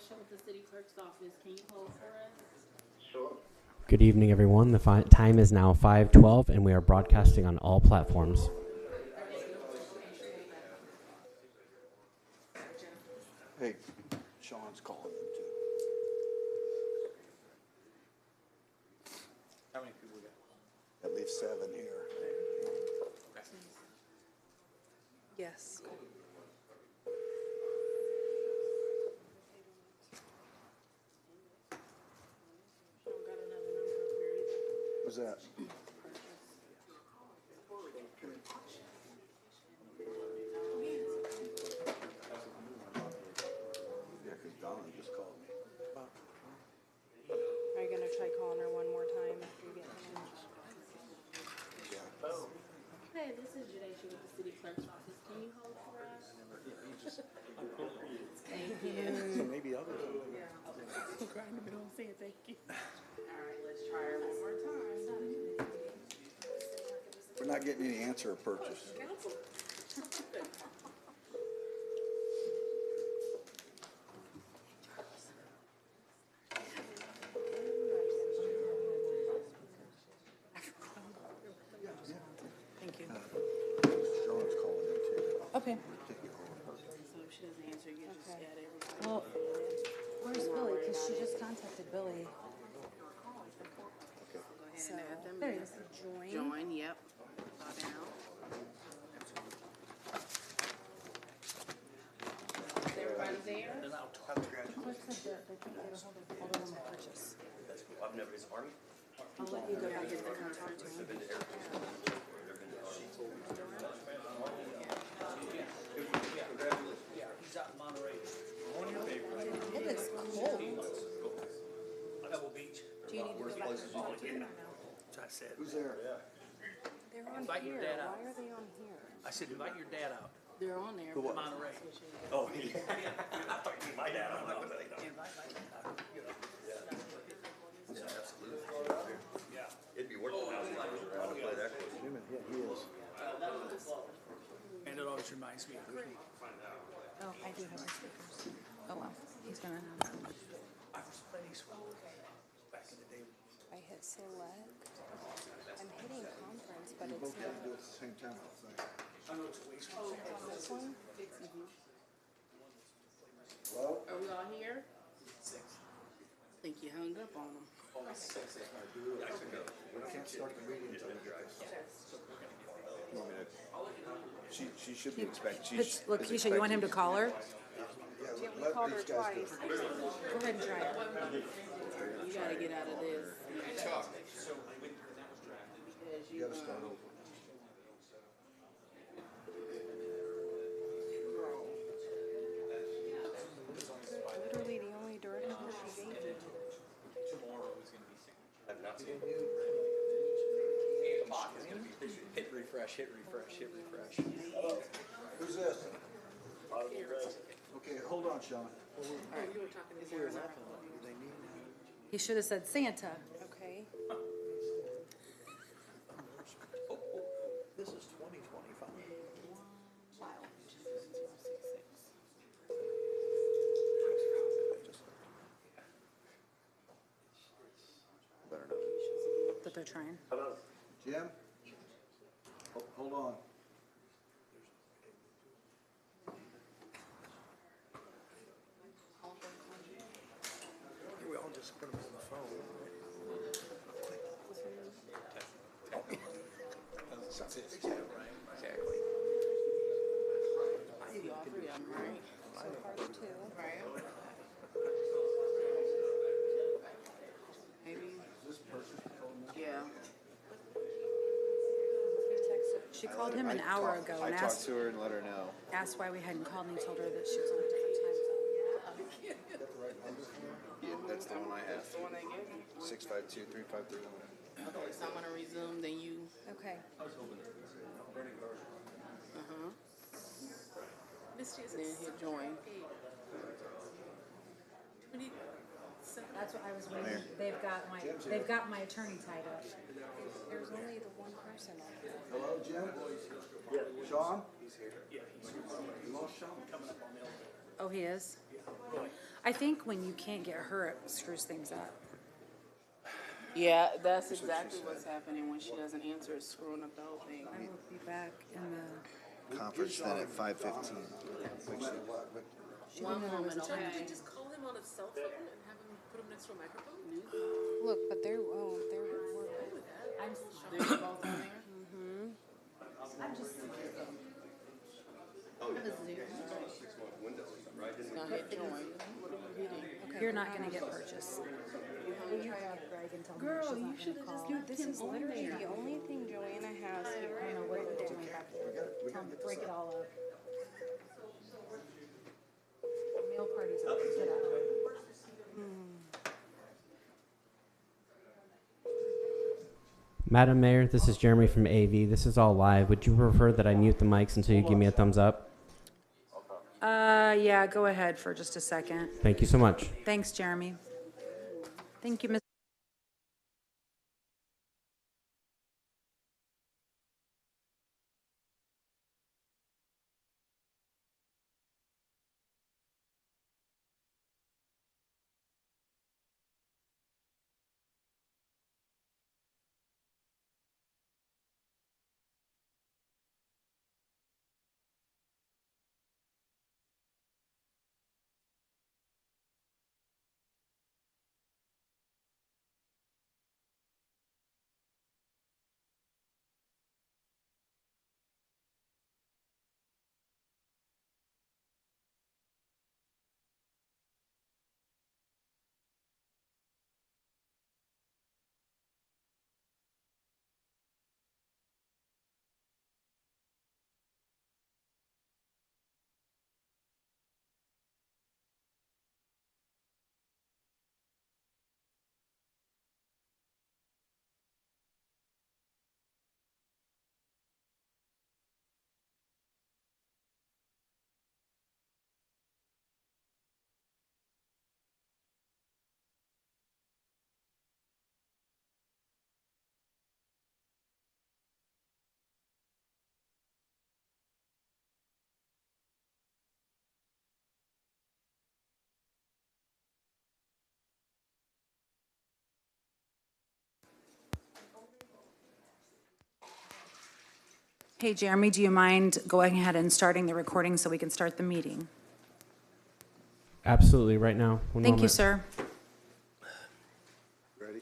Show with the city clerk's office. Can you hold for us? Sure. Good evening, everyone. The time is now 5:12, and we are broadcasting on all platforms. Hey, Sean's calling them too. How many people we got? At least 7 here. Yes. Who's that? Yeah, because Donna just called me. Are you gonna try calling her one more time after you get him? Yeah. Hey, this is Jadaisha with the city clerk's office. Can you hold for us? Thank you. So maybe others. I'm crying in the middle and saying thank you. All right, let's try her one more time. We're not getting any answer or purchase. Thank you. Sean's calling them too. Okay. So if she doesn't answer, you just Okay. add everybody. Well, where's Billy? Because she just contacted Billy. Go ahead So, and add them. there he in. is. Join. Join, yep. Bow down. Is everybody there? Clerk said that they couldn't get a hold of all of them to purchase. I've never been to Army. I'll let you go back and talk to him. He's out in Monterey. It is cold. Pebble Beach. Do you need to go back and talk to him or no? So I said, Who's there? They're on Invite your here. dad out. Why are they on here? I said, invite your dad out. They're on there. what? Monterey. Oh, yeah. I thought you my dad. I'm like, what are they doing? Invite my dad out. Absolutely. It'd be worth it now if you were trying to play that close. Yeah, he is. And it always reminds me of Oh, I do have my speakers. Oh well, he's gonna have them. I was playing swell back in the day. I hit select. I'm hitting conference, but You it's both have to not do it at the same time, I think. I know it's a waste. on this one. Well, Are we all here? I think you hung up on them. we can't start the meeting until we get this. You want me to? She should be expecting. Look, Keisha, you want him to call her? Yeah, let these guys do it. Go ahead and try it. You gotta get out of this. Because You gotta start over. Literally the only direction she gave me. I've not seen Hit refresh, hit refresh, hit refresh. Who's this? Okay, hold on, Sean. He should have said Santa. Okay. This is 2025. Better know. That they're trying. Jim? Hold on. We all just put them on the phone. Right, exactly. see all three of them, right? So far, the two. Right. Maybe. Yeah. She called him an hour ago I and talked asked, to her and let her know. asked why we hadn't called, and he told her that she was on a different time zone. Yeah, that's the one I have. That's the one they gave me. 652-3531. So I'm gonna resume, then you. Okay. Then hit join. That's what I was waiting. They've got my attorney tied up. There's only the one person on there. Hello, Jim? Sean? Yeah, he's You lost Sean? coming up on the elevator. Oh, he is? I think when you can't get her, it screws things up. Yeah, that's exactly what's happening when she doesn't answer. It's screwing up the whole thing. I will be back in the. Conference then at 5:15. One moment, okay? Just call him on his cell phone and have him put him next to a microphone? Look, but they're. They're both on there? Go ahead, join. What are you hitting? You're not gonna get purchase. Girl, you should have just left him on there. The only thing Joanna has here written down. Tell them to break it all up. Meal parties are set up. Madam Mayor, this is Jeremy from AV. This is all live. Would you prefer that I mute the mics until you give me a thumbs up? Yeah, go ahead for just a second. Thank you so much. Thanks, Jeremy. Thank you, Ms. Hey, Jeremy, do you mind going ahead and starting the recording so we can start the meeting? Absolutely, right now. One Thank you, moment. sir. Ready?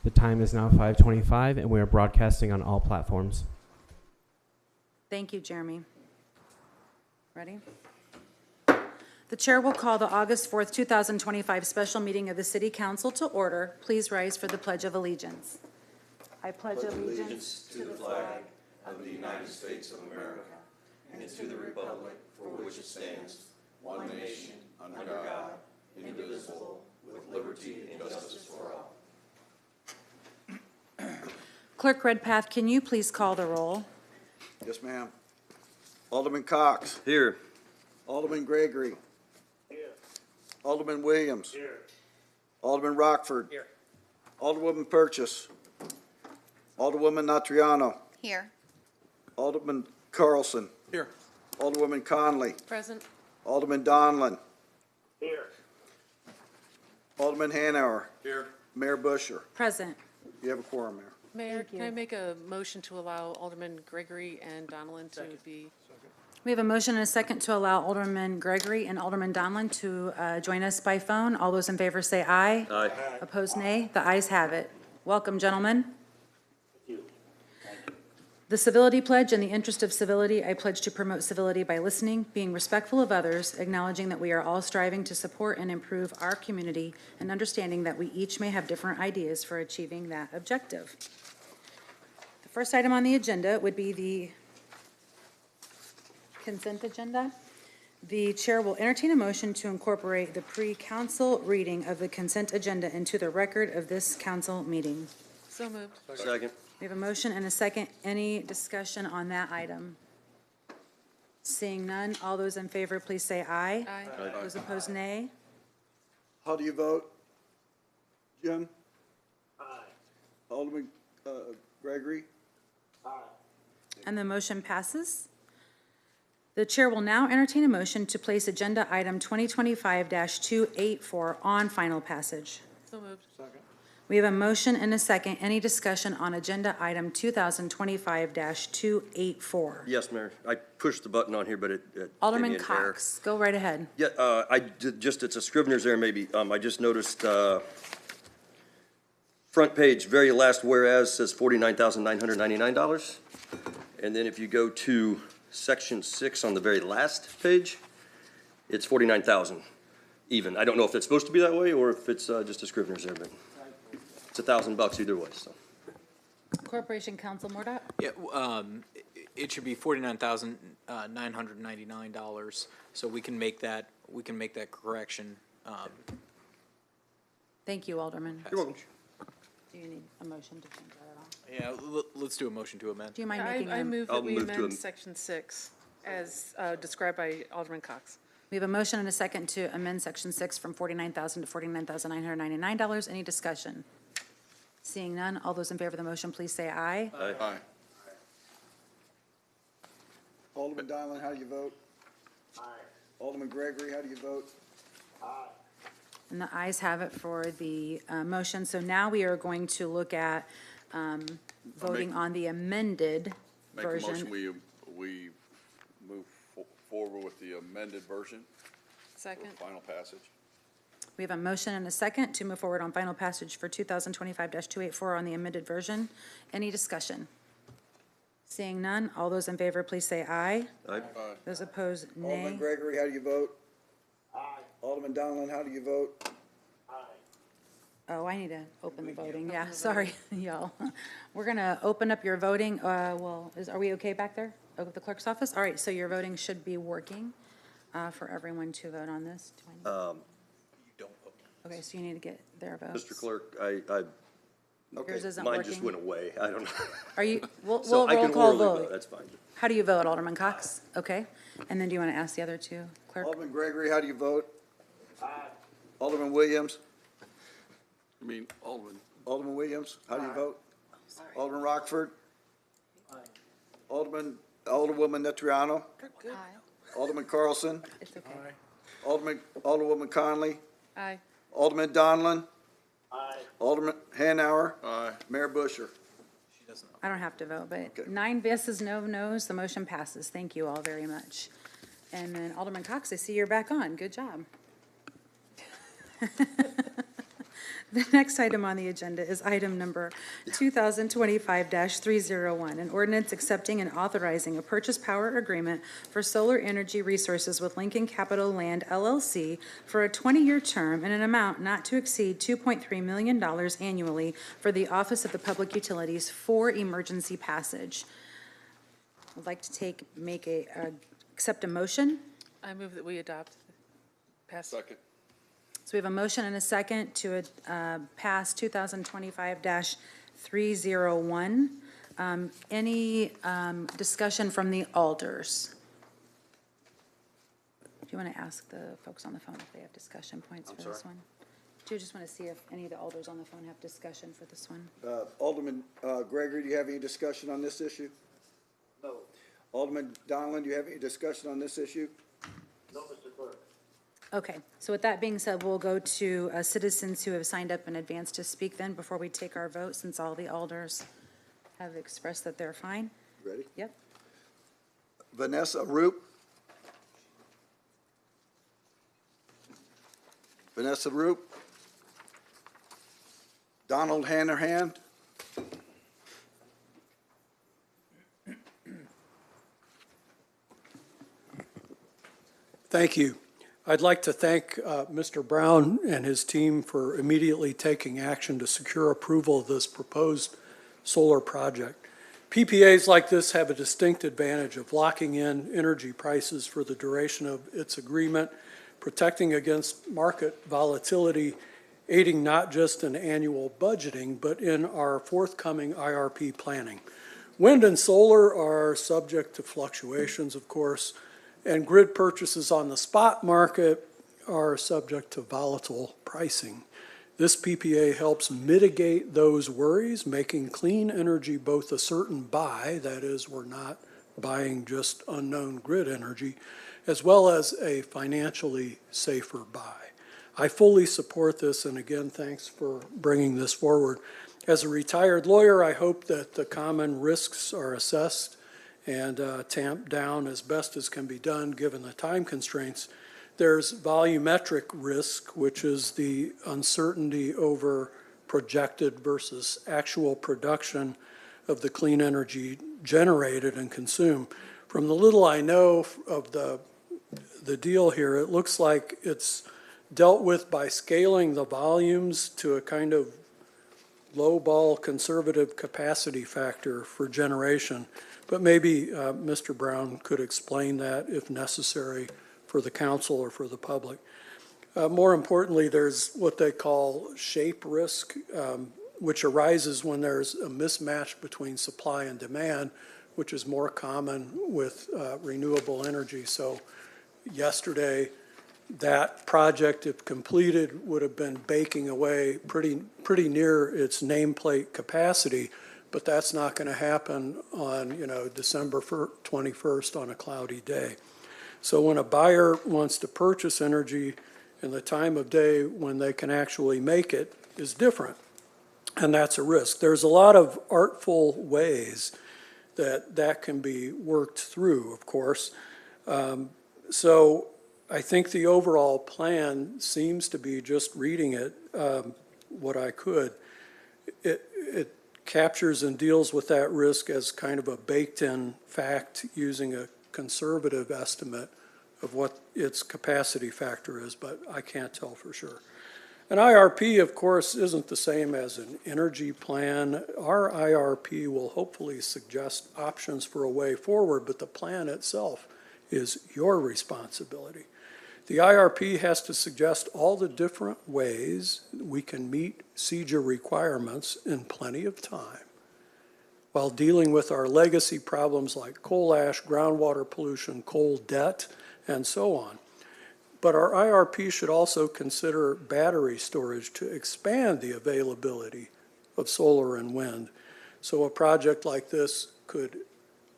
The time is now 5:25, and we are broadcasting on all platforms. Thank you, Jeremy. Ready? The chair will call the August 4th, 2025 special meeting of the City Council to order. Please rise for the Pledge of Allegiance. I pledge allegiance To the flag of the United States of America and to the republic for which it stands, one nation, under God, indivisible, with liberty and justice for all. Clerk Redpath, can you please call the roll? Yes, ma'am. Alderman Cox. Here. Alderman Gregory. Here. Alderman Williams. Here. Alderman Rockford. Here. Alderwoman Purchase. Alderwoman Natriano. Here. Alderman Carlson. Here. Alderwoman Conley. Present. Alderman Donlin. Here. Alderman Hanauer. Here. Mayor Busher. Present. You have a quorum, Mayor. Mayor, Thank you. can I make a motion to allow Alderman Gregory and Donlin to be? We have a motion and a second to allow Alderman Gregory and Alderman Donlin to join us by phone. All those in favor say aye. Aye. Opposed, nay. The ayes have it. Welcome, gentlemen. The civility pledge. In the interest of civility, I pledge to promote civility by listening, being respectful of others, acknowledging that we are all striving to support and improve our community, and understanding that we each may have different ideas for achieving that objective. The first item on the agenda would be the consent agenda. The chair will entertain a motion to incorporate the pre-council reading of the consent agenda into the record of this council meeting. So moved. Second. We have a motion and a second. Any discussion on that item? Seeing none, all those in favor, please say aye. Aye. Those opposed, nay. How do you vote? Jim? Aye. Alderman Gregory? And the motion passes. The chair will now entertain a motion to place agenda item 2025-284 on final passage. So moved. We have a motion and a second. Any discussion on agenda item 2025-284? Yes, Mayor, I pushed the button on here, but it gave me Alderman an error. Cox, go right ahead. Yeah, I did, just, it's a Scrivener's error maybe. I just noticed, front page, very last whereas says $49,999. And then if you go to section 6 on the very last page, it's 49,000 even. I don't know if it's supposed to be that way or if it's just a Scrivener's error, but it's $1,000 either way, so. Corporation Counsel Mordock? Yeah, it should be $49,999, so we can make that correction. Thank you, Alderman. You're welcome. Do you need a motion to change that at all? Yeah, let's do a motion to amend. Do you mind I making a? move I'll that we move to amend am- section 6 as described by Alderman Cox. We have a motion and a second to amend section 6 from $49,000 to $49,999. Any discussion? Seeing none, all those in favor of the motion, please say aye. Aye. Alderman Donlin, how do you vote? Aye. Alderman Gregory, how do you vote? And the ayes have it for the motion. So now we are going to look at voting on the amended Make a motion, version. we move forward with the amended version for Second. final passage. We have a motion and a second to move forward on final passage for 2025-284 on the amended version. Any discussion? Seeing none, all those in favor, please say aye. Aye. Those opposed, Alderman nay. Gregory, how do you vote? Aye. Alderman Donlin, how do you vote? Oh, I need to open the voting. Yeah, sorry, y'all. We're going to open up your voting. Are we okay back there? Over at the clerk's office? All right, so your voting should be working for everyone to vote on this. Do I need- You don't vote. Okay, so you need to get their votes. Mr. Clerk, Yours isn't mine just working. went away. I don't know. Are you, we'll So I roll can call orally vote. That's fine. How do you vote, Alderman Cox? Okay. And then do you want to ask the other two, clerk? Alderman Gregory, how do you vote? Aye. Alderman Williams? I mean, Alderman. Alderman Williams, how do you vote? Alderman Rockford? Alderwoman Netriano? Alderman Carlson? It's okay. Alderwoman Conley? Aye. Alderman Donlin? Alderman Hanauer? Aye. Mayor Busher? I don't have to vote, but Okay. 9 yeses, no nos, the motion passes. Thank you all very much. And then Alderman Cox, I see you're back on. Good job. The next item on the agenda is item number 2025-301, an ordinance accepting and authorizing a purchase power agreement for solar energy resources with Lincoln Capital Land LLC for a 20-year term and an amount not to exceed $2.3 million annually for the Office of the Public Utilities for emergency passage. I'd like to accept a motion. I move that we adopt. Pass. Second. So we have a motion and a second to pass 2025-301. Any discussion from the alders? Do you want to ask the folks on the phone if they have discussion points for this one? Do you just want to see if any of the alders on the phone have discussion for this one? Alderman Gregory, do you have any discussion on this issue? No. Alderman Donlin, do you have any discussion on this issue? No, Mr. Clerk. Okay, so with that being said, we'll go to citizens who have signed up in advance to speak then before we take our vote, since all the alders have expressed that they're fine. Ready? Yep. Vanessa Roop? Vanessa Roop? Donald Hanrahan? Thank you. I'd like to thank Mr. Brown and his team for immediately taking action to secure approval of this proposed solar project. PPAs like this have a distinct advantage of locking in energy prices for the duration of its agreement, protecting against market volatility, aiding not just in annual budgeting, but in our forthcoming IRP planning. Wind and solar are subject to fluctuations, of course, and grid purchases on the spot market are subject to volatile pricing. This PPA helps mitigate those worries, making clean energy both a certain buy, that is, we're not buying just unknown grid energy, as well as a financially safer buy. I fully support this, and again, thanks for bringing this forward. As a retired lawyer, I hope that the common risks are assessed and tamped down as best as can be done given the time constraints. There's volumetric risk, which is the uncertainty over projected versus actual production of the clean energy generated and consumed. From the little I know of the deal here, it looks like it's dealt with by scaling the volumes to a kind of low-ball conservative capacity factor for generation. But maybe Mr. Brown could explain that if necessary for the council or for the public. More importantly, there's what they call shape risk, which arises when there's a mismatch between supply and demand, which is more common with renewable energy. So yesterday, that project, if completed, would have been baking away pretty near its nameplate capacity, but that's not going to happen on, December 21st on a cloudy day. So when a buyer wants to purchase energy, and the time of day when they can actually make it is different, and that's a risk. There's a lot of artful ways that can be worked through, of course. So I think the overall plan seems to be, just reading it, what I could, it captures and deals with that risk as kind of a baked-in fact using a conservative estimate of what its capacity factor is, but I can't tell for sure. An IRP, of course, isn't the same as an energy plan. Our IRP will hopefully suggest options for a way forward, but the plan itself is your responsibility. The IRP has to suggest all the different ways we can meet CEJA requirements in plenty of time while dealing with our legacy problems like coal ash, groundwater pollution, coal debt, and so on. But our IRP should also consider battery storage to expand the availability of solar and wind. So a project like this could,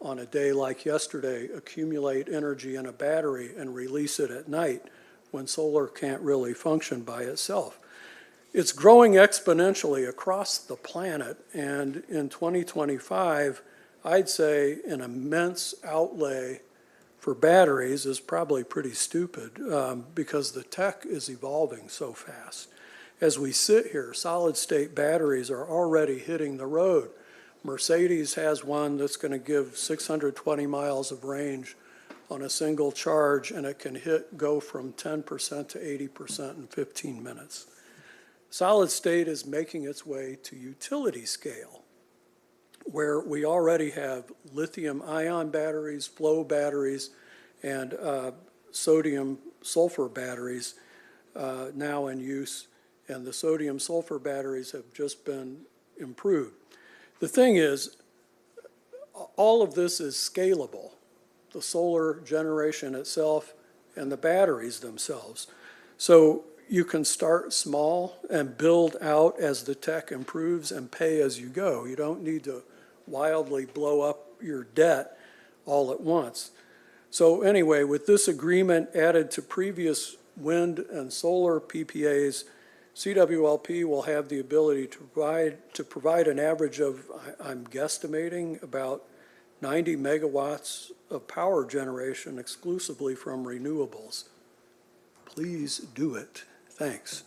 on a day like yesterday, accumulate energy in a battery and release it at night when solar can't really function by itself. It's growing exponentially across the planet, and in 2025, I'd say an immense outlay for batteries is probably pretty stupid because the tech is evolving so fast. As we sit here, solid-state batteries are already hitting the road. Mercedes has one that's going to give 620 miles of range on a single charge, and it can go from 10% to 80% in 15 minutes. Solid state is making its way to utility scale, where we already have lithium-ion batteries, flow batteries, and sodium-sulfur batteries now in use, and the sodium-sulfur batteries have just been improved. The thing is, all of this is scalable, the solar generation itself and the batteries themselves. So you can start small and build out as the tech improves and pay as you go. You don't need to wildly blow up your debt all at once. So anyway, with this agreement added to previous wind and solar PPAs, CWLP will have the ability to provide an average of, I'm guesstimating, about 90 megawatts of power generation exclusively from renewables. Please do it. Thanks.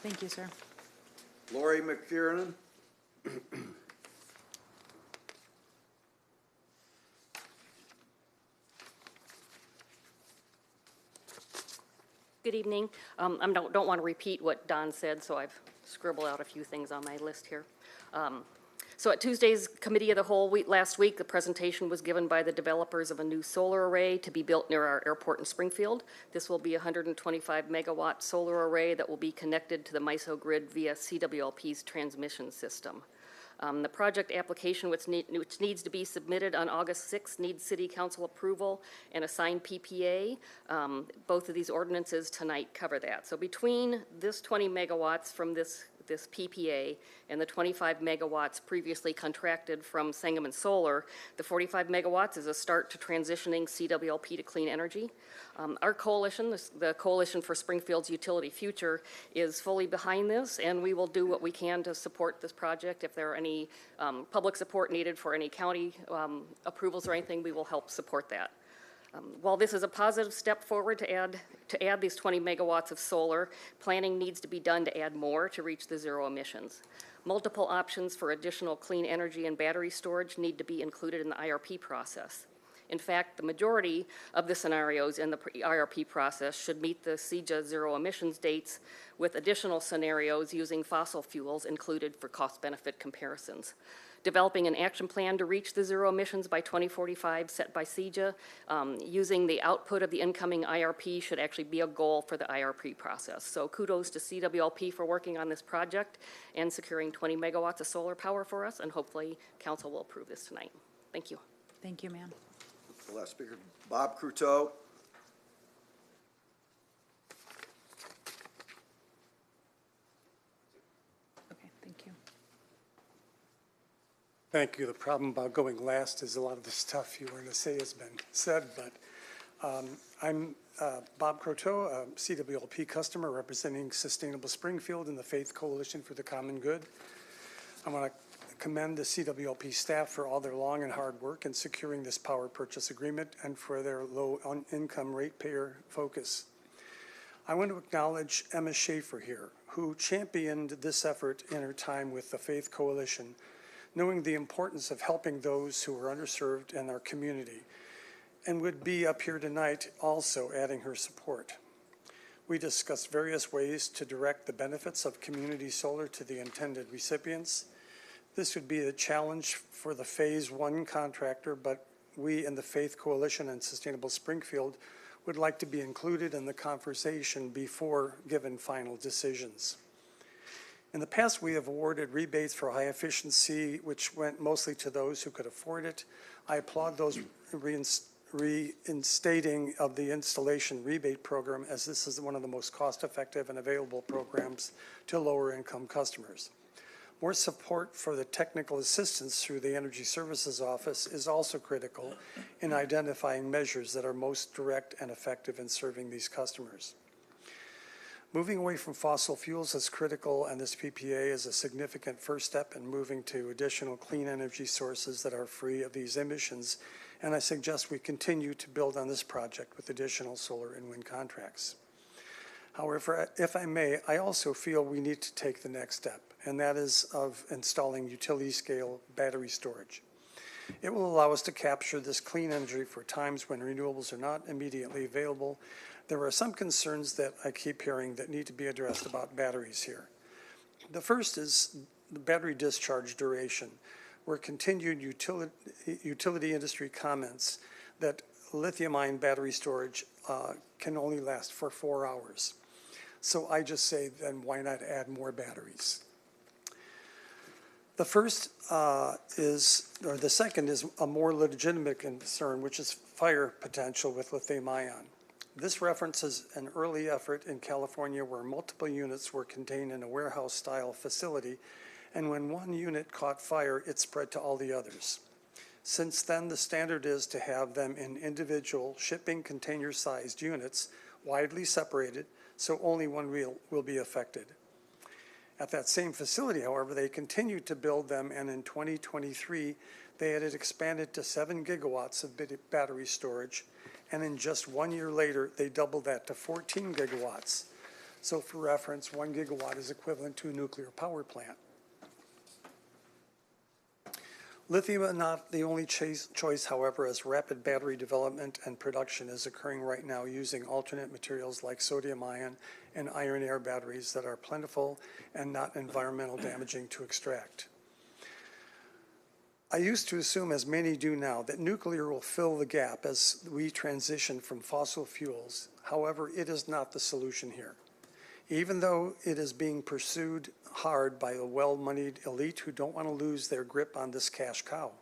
Thank you, sir. Lori McFerrin. Good evening. I don't want to repeat what Don said, so I've scribbled out a few things on my list here. So at Tuesday's Committee of the Whole last week, the presentation was given by the developers of a new solar array to be built near our airport in Springfield. This will be a 125 megawatt solar array that will be connected to the MISO grid via CWLP's transmission system. The project application, which needs to be submitted on August 6th, needs City Council approval and a signed PPA. Both of these ordinances tonight cover that. So between this 20 megawatts from this this PPA and the 25 megawatts previously contracted from Sangamon Solar, the 45 megawatts is a start to transitioning CWLP to clean energy. Our coalition, the Coalition for Springfield's Utility Future, is fully behind this, and we will do what we can to support this project. If there are any public support needed for any county approvals or anything, we will help support that. While this is a positive step forward to add these 20 megawatts of solar, planning needs to be done to add more to reach the zero emissions. Multiple options for additional clean energy and battery storage need to be included in the IRP process. In fact, the majority of the scenarios in the IRP process should meet the CEJA zero emissions dates, with additional scenarios using fossil fuels included for cost-benefit comparisons. Developing an action plan to reach the zero emissions by 2045 set by CEJA, using the output of the incoming IRP should actually be a goal for the IRP process. So kudos to CWLP for working on this project and securing 20 megawatts of solar power for us, and hopefully council will approve this tonight. Thank you. Thank you, ma'am. The last speaker, Bob Croteau. Okay, thank you. Thank you. The problem about going last is a lot of the stuff you were going to say has been said, but I'm Bob Croteau, a CWLP customer representing Sustainable Springfield and the Faith Coalition for the Common Good. I want to commend the CWLP staff for all their long and hard work in securing this power purchase agreement and for their low-income ratepayer focus. I want to acknowledge Emma Schaefer here, who championed this effort in her time with the Faith Coalition, knowing the importance of helping those who are underserved in our community, and would be up here tonight also adding her support. We discussed various ways to direct the benefits of community solar to the intended recipients. This would be a challenge for the Phase 1 contractor, but we in the Faith Coalition and Sustainable Springfield would like to be included in the conversation before given final decisions. In the past, we have awarded rebates for high efficiency, which went mostly to those who could afford it. I applaud those reinstating of the installation rebate program, as this is one of the most cost-effective and available programs to lower-income customers. More support for the technical assistance through the Energy Services Office is also critical in identifying measures that are most direct and effective in serving these customers. Moving away from fossil fuels is critical, and this PPA is a significant first step in moving to additional clean energy sources that are free of these emissions, and I suggest we continue to build on this project with additional solar and wind contracts. However, if I may, I also feel we need to take the next step, and that is of installing utility-scale battery storage. It will allow us to capture this clean energy for times when renewables are not immediately available. There are some concerns that I keep hearing that need to be addressed about batteries here. The first is the battery discharge duration, where continued utility industry comments that lithium-ion battery storage can only last for 4 hours. So I just say, then why not add more batteries? The second is a more legitimate concern, which is fire potential with lithium-ion. This references an early effort in California where multiple units were contained in a warehouse-style facility, and when one unit caught fire, it spread to all the others. Since then, the standard is to have them in individual shipping container-sized units, widely separated, so only one will be affected. At that same facility, however, they continued to build them, and in 2023, they had expanded to 7 gigawatts of battery storage, and in just 1 year later, they doubled that to 14 gigawatts. So for reference, 1 gigawatt is equivalent to a nuclear power plant. Lithium is not the only choice, however, as rapid battery development and production is occurring right now using alternate materials like sodium-ion and iron-air batteries that are plentiful and not environmental damaging to extract. I used to assume, as many do now, that nuclear will fill the gap as we transition from fossil fuels. However, it is not the solution here. Even though it is being pursued hard by a well-moneyed elite who don't want to lose their grip on this cash cow.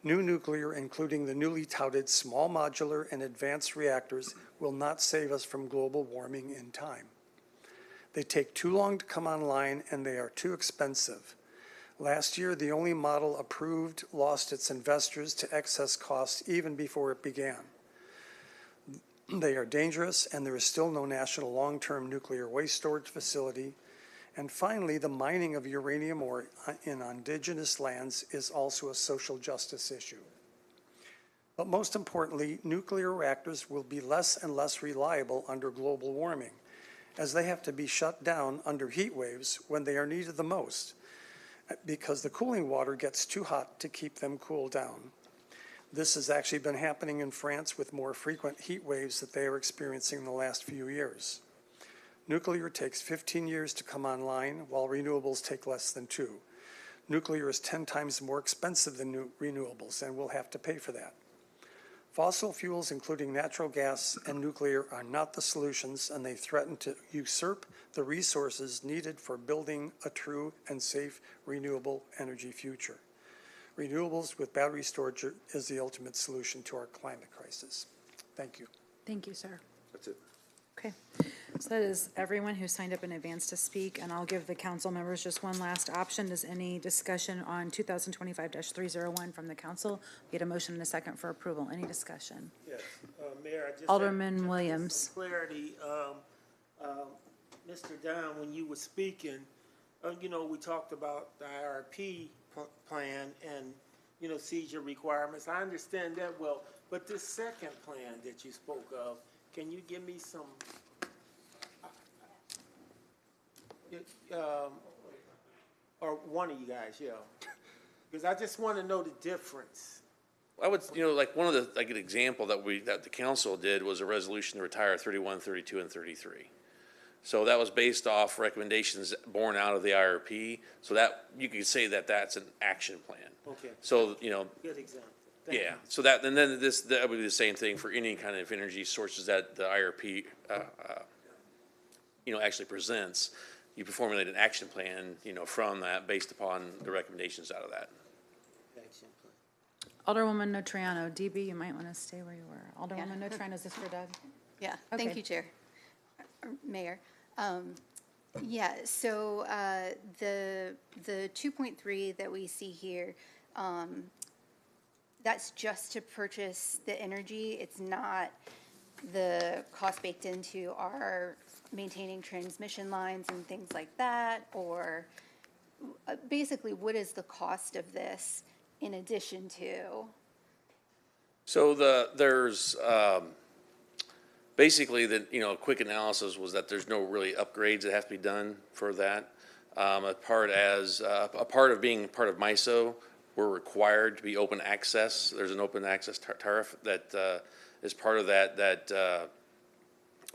New nuclear, including the newly touted small modular and advanced reactors, will not save us from global warming in time. They take too long to come online and they are too expensive. Last year, the only model approved lost its investors to excess costs even before it began. They are dangerous, and there is still no national long-term nuclear waste storage facility. And finally, the mining of uranium ore in indigenous lands is also a social justice issue. But most importantly, nuclear reactors will be less and less reliable under global warming, as they have to be shut down under heat waves when they are needed the most, because the cooling water gets too hot to keep them cooled down. This has actually been happening in France with more frequent heat waves that they are experiencing in the last few years. Nuclear takes 15 years to come online, while renewables take less than 2. Nuclear is 10 times more expensive than renewables, and we'll have to pay for that. Fossil fuels, including natural gas and nuclear, are not the solutions, and they threaten to usurp the resources needed for building a true and safe renewable energy future. Renewables with battery storage is the ultimate solution to our climate crisis. Thank you. Thank you, sir. That's it. Okay, so that is everyone who signed up in advance to speak, and I'll give the council members just one last option. Is any discussion on 2025-301 from the council? We had a motion and a second for approval. Any discussion? Yes, Mayor, I just Alderman had Williams. some clarity. Mr. Dunn, when you were speaking, you know, we talked about the IRP plan and, you know, seizure requirements. I understand that well, but this second plan that you spoke of, can you give me some, or one of you guys, yeah? Because I just want to know the difference. I would, you know, like one of the, like an example that the council did was a resolution to retire 31, 32, and 33. So that was based off recommendations born out of the IRP. So that, you could say that that's an action plan. Okay. So, you know. Good example. Thank Yeah, you. so that, and then that would be the same thing for any kind of energy sources that the IRP, you know, actually presents. You formulate an action plan, you know, from that based upon the recommendations out of that. Action plan. Alderwoman Notriano, DB, you might want to stay where you were. Alderwoman Notriano, is this for Doug? Yeah, Okay. thank you, Chair, Mayor. Yeah, so the 2.3 that we see here, that's just to purchase the energy. It's not the cost baked into our maintaining transmission lines and things like that, or basically what is the cost of this in addition to? So there's basically you know, a quick analysis was that there's no really upgrades that have to be done for that. A part of being part of MISO, we're required to be open access. There's an open access tariff that is part of that,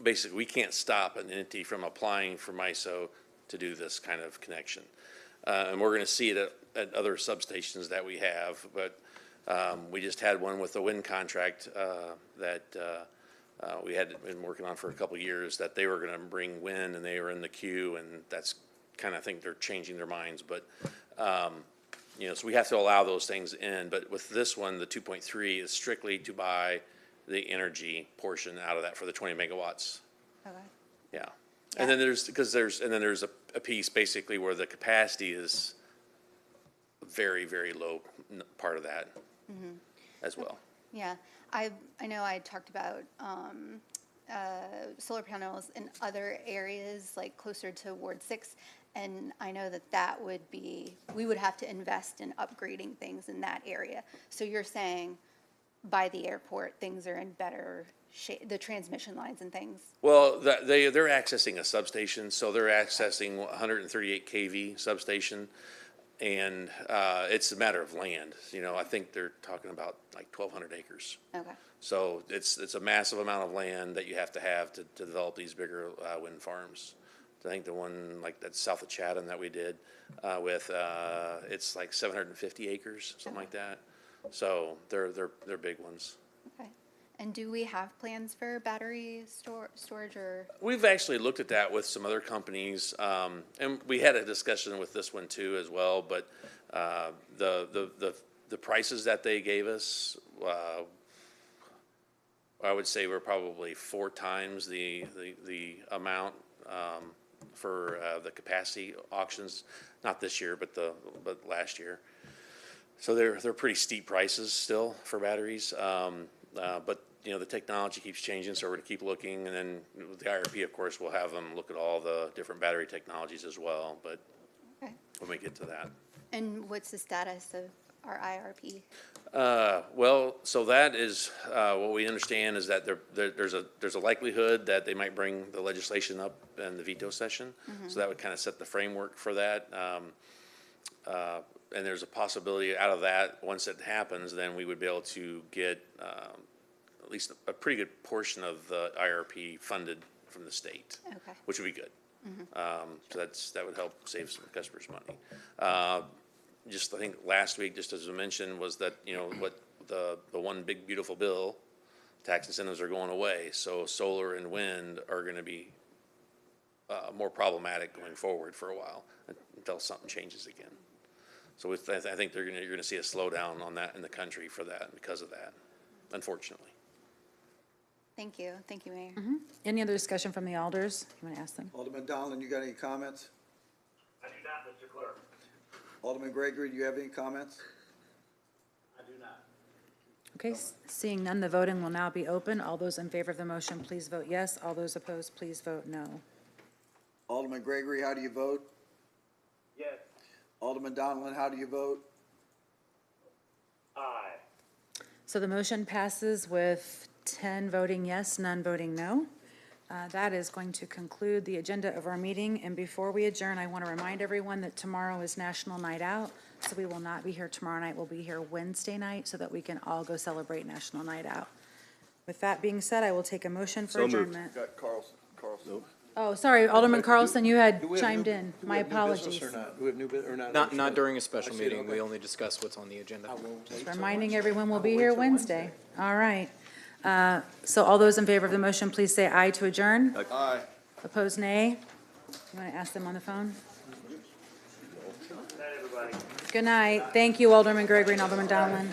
basically we can't stop an entity from applying for MISO to do this kind of connection. And we're gonna see it at other substations that we have, but we just had one with the wind contract that we had been working on for a couple of years, that they were gonna bring wind and they were in the queue, and that's kind of, I think they're changing their minds, but you know, so we have to allow those things in. But with this one, the 2.3 is strictly to buy the energy portion out of that for the 20 megawatts. Okay. Yeah. And then there's a piece basically where the capacity is a very, very low part of that as well. Yeah, I know I talked about solar panels in other areas, like closer to Ward 6, and I know that would be, we would have to invest in upgrading things in that area. So you're saying by the airport, things are in better shape, the transmission lines and things? Well, they're accessing a substation, so they're accessing 138 kV substation, and it's a matter of land. You know, I think they're talking about like 1,200 acres. Okay. So it's a massive amount of land that you have to develop these bigger wind farms. I think the one like that's south of Chatham that we did with it's like 750 acres, something like that. So they're big ones. Okay. And do we have plans for battery storage or? We've actually looked at that with some other companies, and we had a discussion with this one too as well. But the prices that they gave us, I would say were probably 4 times the amount the capacity auctions, not this year, but last year. So they're pretty steep prices still for batteries. But, you know, the technology keeps changing, so we're gonna keep looking. And then with the IRP, of course, we'll have them look at all the different battery technologies as well, but Okay. when we get to that. And what's the status of our IRP? Well, so that is, what we understand is that there's a likelihood that they might bring the legislation up in the veto session. So that would kind of set the framework for that. And there's a possibility out of that, once it happens, then we would be able to get, at least a pretty good portion of the IRP funded from the state. Okay. Which would be good. So that would help save some customers money. Just, I think last week, just as I mentioned, was that, you know, what the one big beautiful bill, tax incentives are going away. So solar and wind are gonna be, more problematic going forward for a while until something changes again. So I think you're gonna see a slowdown on that in the country for that, because of that, unfortunately. Thank you. Thank you, Mayor. Any other discussion from the alders? You want to ask them? Alderman Donlin, you got any comments? I do not, Mr. Clerk. Alderman Gregory, do you have any comments? I do not. Okay, seeing none, the voting will now be open. All those in favor of the motion, please vote yes. All those opposed, please vote no. Alderman Gregory, how do you vote? Yes. Alderman Donlin, how do you vote? Aye. So the motion passes with 10 voting yes, none voting no. That is going to conclude the agenda of our meeting. And before we adjourn, I want to remind everyone that tomorrow is National Night Out. So we will not be here tomorrow night. We'll be here Wednesday night so that we can all go celebrate National Night Out. With that being said, I will take a motion for adjournment. Got Carlson. Nope. Oh, sorry, Alderman Carlson, you had Do we have chimed new- in. do we My have new business apologies. or not? Do we have new business or not? Not during a special I see it, meeting. We okay. only discuss what's on the agenda. Just reminding everyone we'll be here Wednesday. All right. So all those in favor of the motion, please say aye to adjourn. Aye. Opposed, nay. You want to ask them on the phone? Good night, everybody. Good night. Thank you, Alderman Gregory and Alderman Donlin.